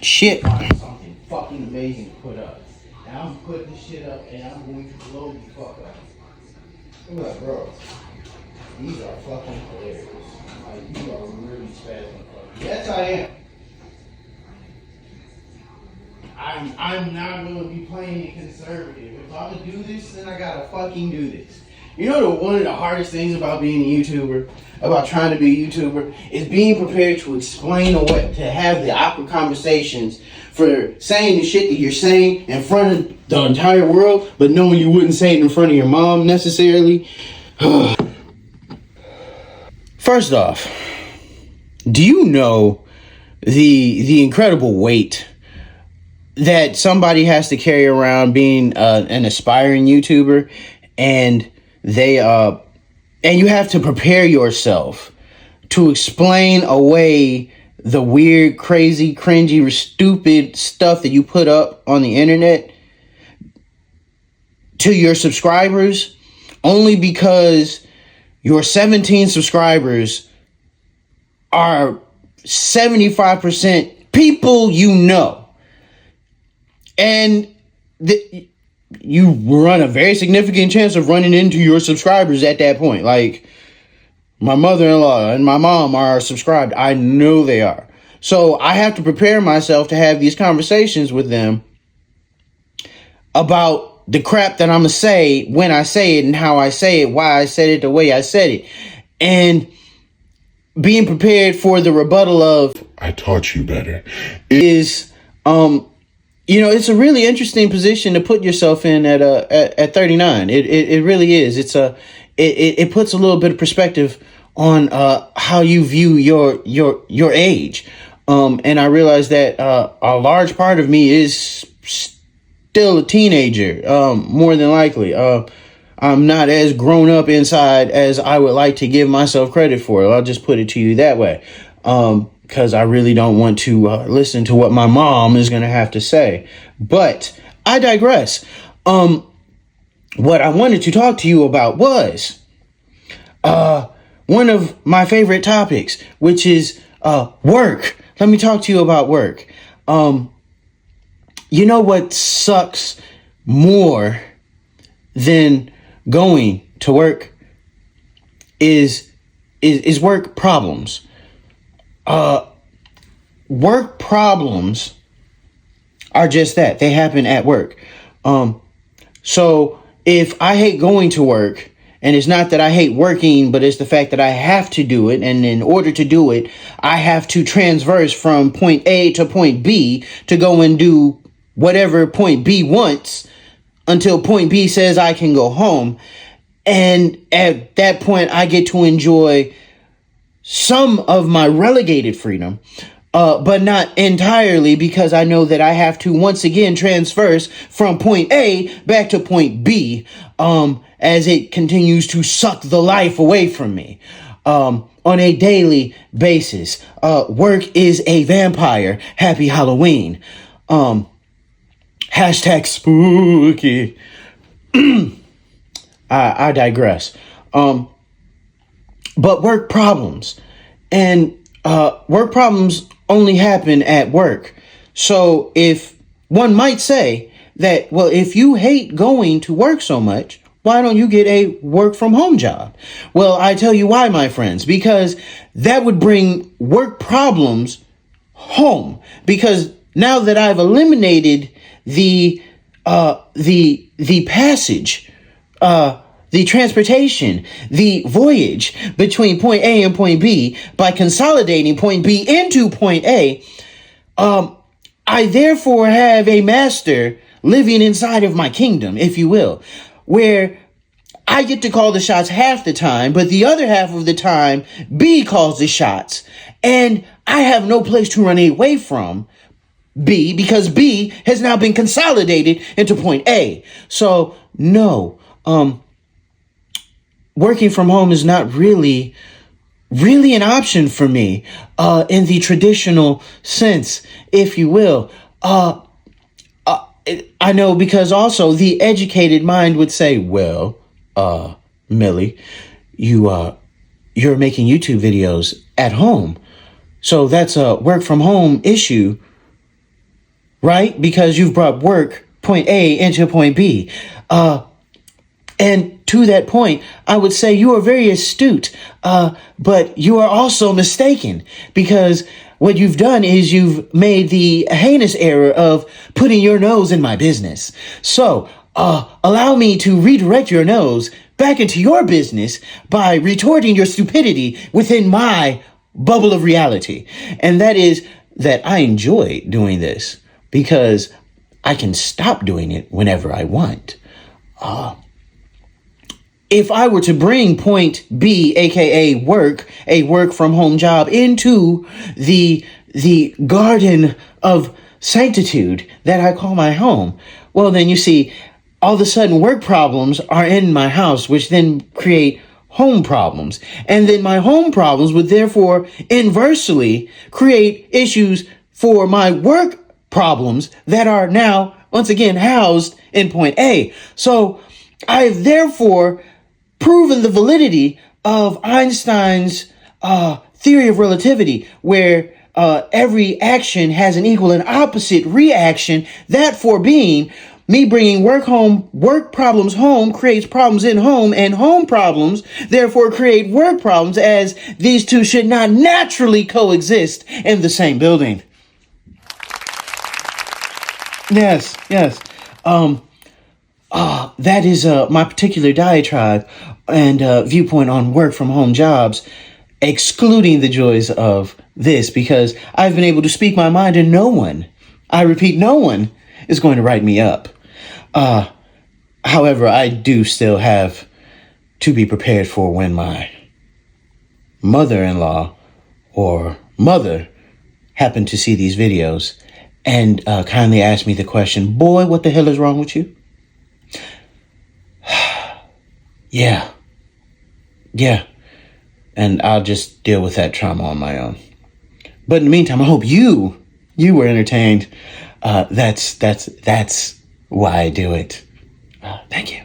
Shit. Find something fucking amazing to put up. And I'm putting this shit up and I'm going to blow the fuck up. I'm like, bro, these are fucking hilarious. Like, you are really spazzing. Yes, I am. I'm not going to be playing it conservative. If I'm going to do this, then I gotta fucking do this. You know, one of the hardest things about being a YouTuber, about trying to be a YouTuber, is being prepared to explain away, to have the awkward conversations for saying the shit that you're saying in front of the entire world, but knowing you wouldn't say it in front of your mom necessarily. First off, do you know the incredible weight that somebody has to carry around being an aspiring YouTuber, and and you have to prepare yourself to explain away the weird, crazy, cringy, stupid stuff that you put up on the internet to your subscribers, only because your 17 subscribers are 75% people you know. And you run a very significant chance of running into your subscribers at that point. Like, my mother-in-law and my mom are subscribed. I know they are. So I have to prepare myself to have these conversations with them about the crap that I'm going to say when I say it and how I say it, why I said it the way I said it. And being prepared for the rebuttal of, I taught you better, is, you know, it's a really interesting position to put yourself in at 39. It really is. It puts a little bit of perspective on how you view your age. And I realize that a large part of me is still a teenager, more than likely. I'm not as grown up inside as I would like to give myself credit for. I'll just put it to you that way. Because I really don't want to listen to what my mom is going to have to say. But I digress. What I wanted to talk to you about was one of my favorite topics, which is work. Let me talk to you about work. You know what sucks more than going to work is work problems. Work problems are just that. They happen at work. So if I hate going to work, and it's not that I hate working, but it's the fact that I have to do it, and in order to do it, I have to transverse from point A to point B to go and do whatever point B wants until point B says I can go home. And at that point, I get to enjoy some of my relegated freedom, but not entirely, because I know that I have to once again transverse from point A back to point B, as it continues to suck the life away from me, on a daily basis. Work is a vampire. Happy Halloween. Hashtag spooky. I digress. But work problems, and work problems only happen at work. So if one might say that, well, if you hate going to work so much, why don't you get a work from home job? Well, I tell you why, my friends, because that would bring work problems home. Because now that I've eliminated the passage, the transportation, the voyage between point A and point B by consolidating point B into point A, I therefore have a master living inside of my kingdom, if you will, where I get to call the shots half the time, but the other half of the time, B calls the shots, and I have no place to run away from B, because B has now been consolidated into point A. So, no, working from home is not really an option for me, in the traditional sense, if you will. I know, because also the educated mind would say, well, Millie, you're making YouTube videos at home, so that's a work from home issue. right? Because you've brought work, point A, into point B. And to that point, I would say you are very astute, but you are also mistaken, because what you've done is you've made the heinous error of putting your nose in my business. So allow me to redirect your nose back into your business by retorting your stupidity within my bubble of reality. And that is that I enjoy doing this because I can stop doing it whenever I want. If I were to bring point B, aka work, a work from home job, into the garden of sanctitude that I call my home, well, then you see, all of a sudden work problems are in my house, which then create home problems. And then my home problems would therefore inversely create issues for my work problems that are now, once again, housed in point A. So I've therefore proven the validity of Einstein's theory of relativity, where every action has an equal and opposite reaction. That for being, me bringing work problems home creates problems in home, and home problems therefore create work problems, as these two should not naturally coexist in the same building. Yes. That is my particular diatribe and viewpoint on work from home jobs, excluding the joys of this, because I've been able to speak my mind and no one, I repeat, no one is going to write me up. However, I do still have to be prepared for when my mother-in-law or mother happen to see these videos and kindly ask me the question, boy, what the hell is wrong with you? Yeah. And I'll just deal with that trauma on my own. But in the meantime, I hope you were entertained. That's why I do it. Thank you.